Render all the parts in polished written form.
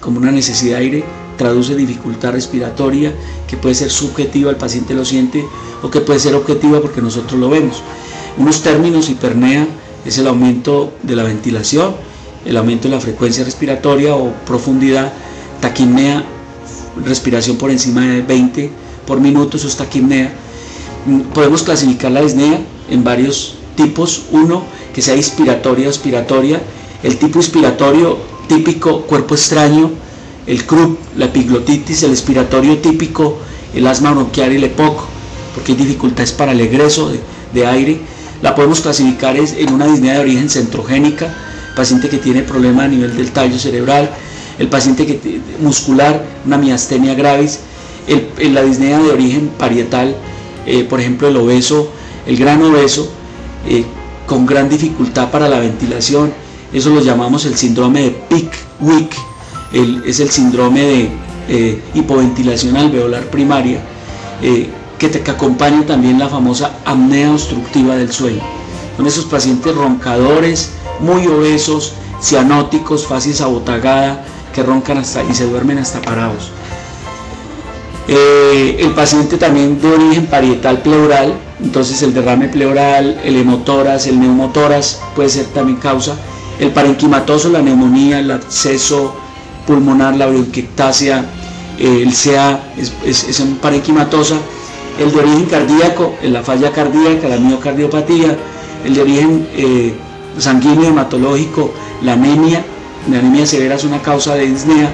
como una necesidad de aire, traduce dificultad respiratoria, que puede ser subjetiva, el paciente lo siente, o que puede ser objetiva porque nosotros lo vemos. Unos términos: hiperpnea es el aumento de la ventilación, el aumento de la frecuencia respiratoria o profundidad. Taquipnea, respiración por encima de 20 por minuto, eso es taquipnea. Podemos clasificar la disnea en varios tipos: uno, que sea inspiratoria o expiratoria, el tipo inspiratorio típico, cuerpo extraño, el croup, la epiglotitis; el expiratorio típico, el asma bronquial y el EPOC, porque hay dificultades para el egreso de aire. La podemos clasificar en una disnea de origen centrogénica, paciente que tiene problema a nivel del tallo cerebral, el paciente muscular, una miastenia gravis, la disnea de origen parietal, por ejemplo el obeso, el gran obeso, con gran dificultad para la ventilación. Eso lo llamamos el síndrome de Pickwick, es el síndrome de hipoventilación alveolar primaria, que acompaña también la famosa apnea obstructiva del sueño. Son esos pacientes roncadores, muy obesos, cianóticos, facies abotagada, que roncan y se duermen hasta parados. El paciente también de origen parietal pleural, entonces el derrame pleural, el hemotoras, el neumotoras puede ser también causa. El parenquimatoso, la neumonía, el absceso pulmonar, la bronquiectasia, el CA es un parenquimatosa. El de origen cardíaco, la falla cardíaca, la miocardiopatía. El de origen sanguíneo hematológico, la anemia severa es una causa de disnea.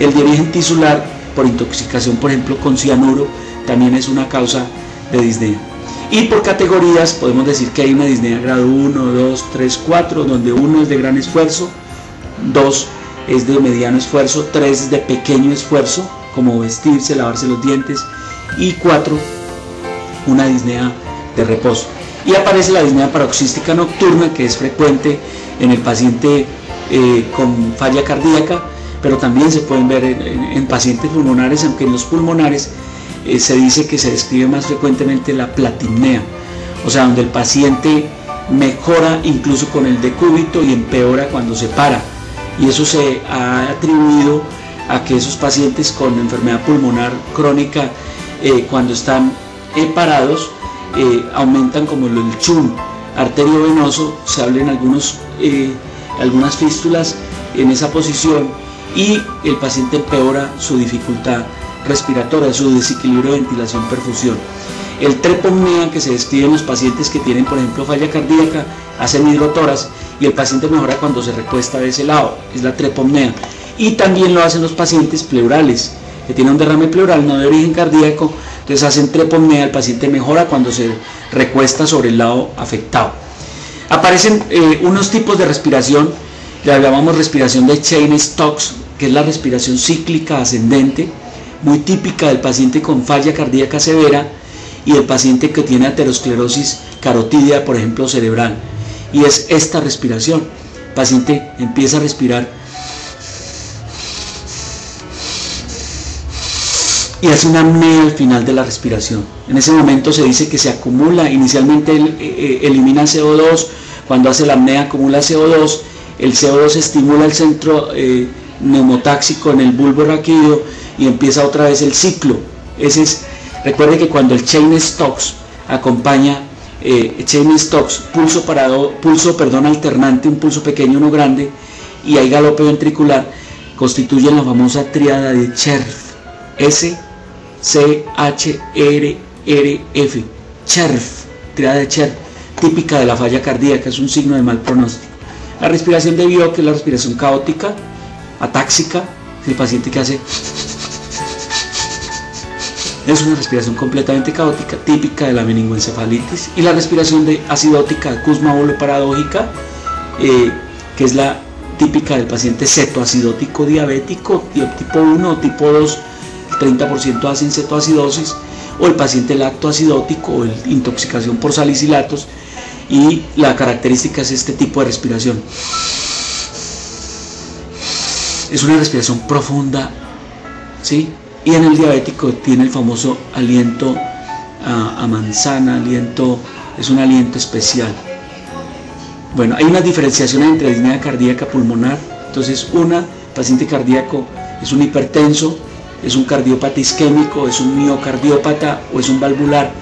El de origen tisular, por intoxicación por ejemplo con cianuro, también es una causa de disnea. Y por categorías podemos decir que hay una disnea grado 1, 2, 3, 4, donde 1 es de gran esfuerzo, 2 es de mediano esfuerzo, 3 es de pequeño esfuerzo, como vestirse, lavarse los dientes, y 4, una disnea de reposo. Y aparece la disnea paroxística nocturna, que es frecuente en el paciente con falla cardíaca, pero también se pueden ver en pacientes pulmonares, aunque en los pulmonares se dice que se describe más frecuentemente la platipnea, o sea, donde el paciente mejora incluso con el decúbito y empeora cuando se para, y eso se ha atribuido a que esos pacientes con enfermedad pulmonar crónica, cuando están parados, aumentan como el chum arteriovenoso, se hablan algunas fístulas en esa posición, y el paciente empeora su dificultad respiratoria, su desequilibrio de ventilación-perfusión. El trepomnea, que se describe en los pacientes que tienen por ejemplo falla cardíaca, hacen hidrotoras y el paciente mejora cuando se recuesta de ese lado, es la trepomnea. Y también lo hacen los pacientes pleurales, que tienen un derrame pleural no de origen cardíaco, entonces hacen trepomnea, el paciente mejora cuando se recuesta sobre el lado afectado. Aparecen unos tipos de respiración, le llamamos respiración de Cheyne-Stokes, que es la respiración cíclica ascendente, muy típica del paciente con falla cardíaca severa y del paciente que tiene aterosclerosis carotídea, por ejemplo cerebral. Y es esta respiración: el paciente empieza a respirar y hace una apnea al final de la respiración. En ese momento se dice que se acumula, inicialmente elimina CO2, cuando hace la apnea acumula CO2, el CO2 estimula el centro neumotáxico en el bulbo raquídeo y empieza otra vez el ciclo. Recuerde que cuando el Cheyne-Stokes acompaña Cheyne-Stokes, pulso alternante, un pulso pequeño, uno grande, y hay galope ventricular, constituyen la famosa tríada de Cherf, S-C-H-R-R-F, Cherf, tríada de Cherf, típica de la falla cardíaca, es un signo de mal pronóstico. La respiración de Biot, que es la respiración caótica, atáxica, el paciente que hace es una respiración completamente caótica, típica de la meningoencefalitis. Y la respiración de acidótica, Kussmaul-paradójica, que es la típica del paciente cetoacidótico diabético, tipo 1 o tipo 2, el 30% hacen cetoacidosis, o el paciente lactoacidótico o intoxicación por salicilatos, y la característica es este tipo de respiración. Es una respiración profunda, ¿sí? Y en el diabético tiene el famoso aliento a manzana, es un aliento especial. Bueno, hay una diferenciación entre disnea cardíaca pulmonar. Entonces, una paciente cardíaco es un hipertenso, es un cardiópata isquémico, es un miocardiópata o es un valvular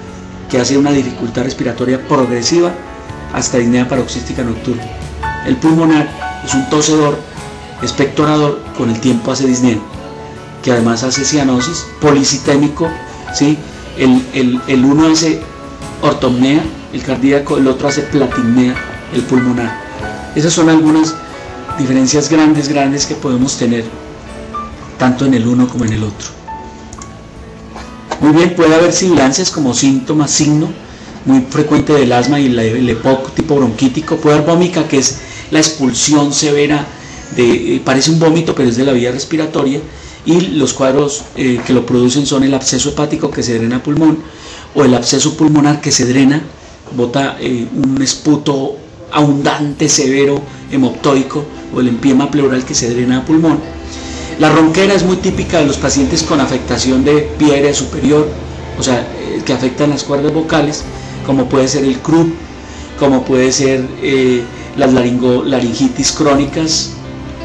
que hace una dificultad respiratoria progresiva hasta disnea paroxística nocturna. El pulmonar es un tosedor, expectorador, con el tiempo hace disnea, que además hace cianosis, policitémico, ¿sí? El uno hace ortopnea, el cardíaco, el otro hace platimnea, el pulmonar. Esas son algunas diferencias grandes que podemos tener tanto en el uno como en el otro. Muy bien, puede haber sibilancias como síntoma, signo muy frecuente del asma y el EPOC tipo bronquítico. Puede haber vómica, que es la expulsión severa parece un vómito pero es de la vía respiratoria, y los cuadros que lo producen son el absceso hepático que se drena a pulmón, o el absceso pulmonar que se drena, bota un esputo abundante, severo, hemoptoico, o el empiema pleural que se drena a pulmón. La ronquera es muy típica de los pacientes con afectación de vía aérea superior, o sea, que afectan las cuerdas vocales, como puede ser el CRUD, como puede ser las laringitis crónicas,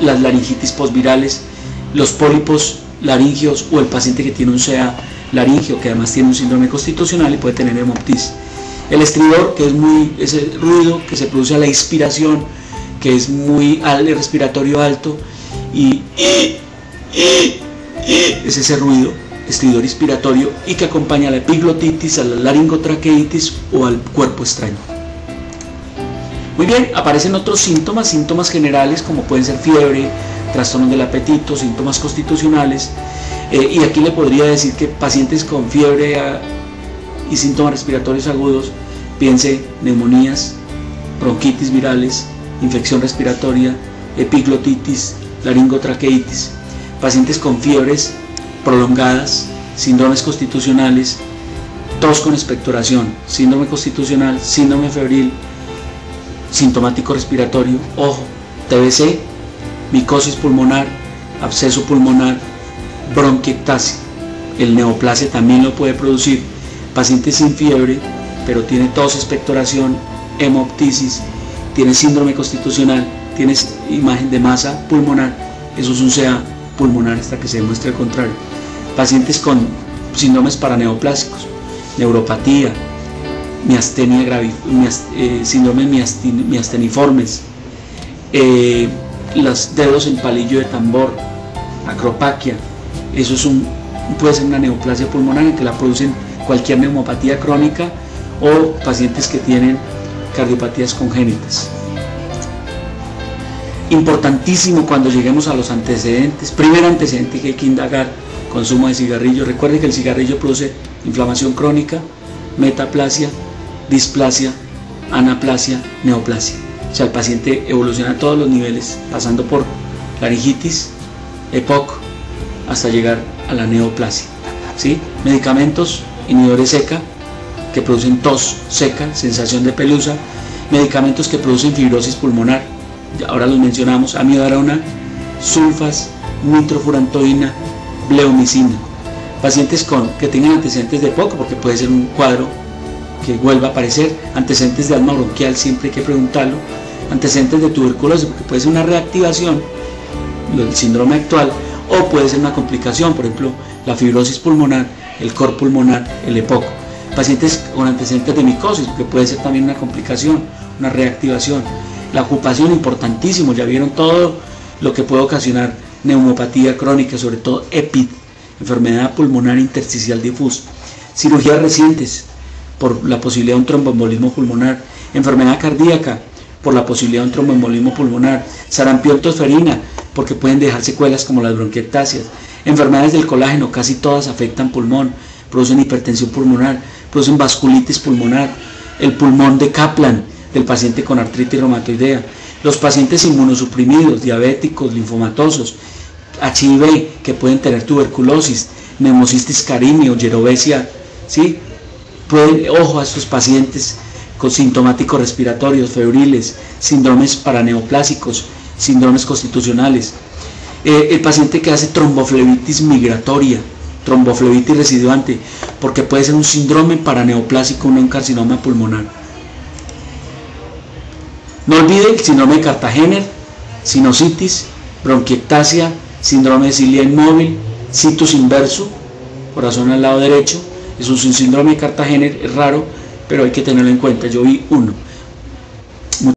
las laringitis posvirales, los pólipos laringios, o el paciente que tiene un CA laringio, que además tiene un síndrome constitucional y puede tener hemoptis. El estridor, que es ese ruido que se produce a la inspiración, que es muy respiratorio alto, y es ese ruido, estridor inspiratorio, y que acompaña a la epiglotitis, a la laringotraqueitis o al cuerpo extraño. Muy bien, aparecen otros síntomas generales como pueden ser fiebre, trastornos del apetito, síntomas constitucionales, y aquí le podría decir que pacientes con fiebre y síntomas respiratorios agudos, piense neumonías, bronquitis virales, infección respiratoria, epiglotitis, laringotraqueitis. Pacientes con fiebres prolongadas, síndromes constitucionales, tos con expectoración, síndrome constitucional, síndrome febril, sintomático respiratorio, ojo, TBC, micosis pulmonar, absceso pulmonar, bronquiectasia. El neoplasia también lo puede producir. Pacientes sin fiebre, pero tiene tos, expectoración, hemoptisis, tiene síndrome constitucional, tiene imagen de masa pulmonar, eso es un CA pulmonar hasta que se demuestre el contrario. Pacientes con síndromes paraneoplásicos, neuropatía, miastenia síndromes miasteniformes, los dedos en palillo de tambor, acropaquia, eso puede ser una neoplasia pulmonar en que la producen cualquier neumopatía crónica o pacientes que tienen cardiopatías congénitas. Importantísimo cuando lleguemos a los antecedentes. Primer antecedente que hay que indagar: consumo de cigarrillo. Recuerde que el cigarrillo produce inflamación crónica, metaplasia, displasia, anaplasia, neoplasia. O sea, el paciente evoluciona a todos los niveles, pasando por laringitis, EPOC, hasta llegar a la neoplasia. ¿Sí? Medicamentos inhibidores SECA, que producen tos seca, sensación de pelusa. Medicamentos que producen fibrosis pulmonar, ahora los mencionamos: amiodarona, sulfas, nitrofurantoína, bleomicina. Pacientes que tengan antecedentes de EPOC, porque puede ser un cuadro que vuelva a aparecer. Antecedentes de asma bronquial, siempre hay que preguntarlo. Antecedentes de tuberculosis, porque puede ser una reactivación del síndrome actual, o puede ser una complicación, por ejemplo la fibrosis pulmonar, el cor pulmonar, el EPOC. Pacientes con antecedentes de micosis, porque puede ser también una complicación, una reactivación. La ocupación, importantísimo, ya vieron todo lo que puede ocasionar neumopatía crónica, sobre todo EPID, enfermedad pulmonar intersticial difusa. Cirugías recientes, por la posibilidad de un tromboembolismo pulmonar. Enfermedad cardíaca, por la posibilidad de un tromboembolismo pulmonar. Sarampión tosferina, porque pueden dejar secuelas como las bronquiectasias. Enfermedades del colágeno, casi todas afectan pulmón, producen hipertensión pulmonar, producen vasculitis pulmonar. El pulmón de Kaplan, del paciente con artritis reumatoidea. Los pacientes inmunosuprimidos, diabéticos, linfomatosos, HIV, que pueden tener tuberculosis, neumocistis carini o yerobesia, ¿sí? Ojo a estos pacientes con sintomáticos respiratorios, febriles, síndromes paraneoplásicos, síndromes constitucionales. El paciente que hace tromboflebitis migratoria, tromboflebitis residuante, porque puede ser un síndrome paraneoplásico, no un carcinoma pulmonar. No olvide el síndrome de Cartagener, sinusitis, bronquiectasia, síndrome de cilia inmóvil, situs inverso, corazón al lado derecho. Eso es un síndrome de Cartagena, es raro, pero hay que tenerlo en cuenta. Yo vi uno.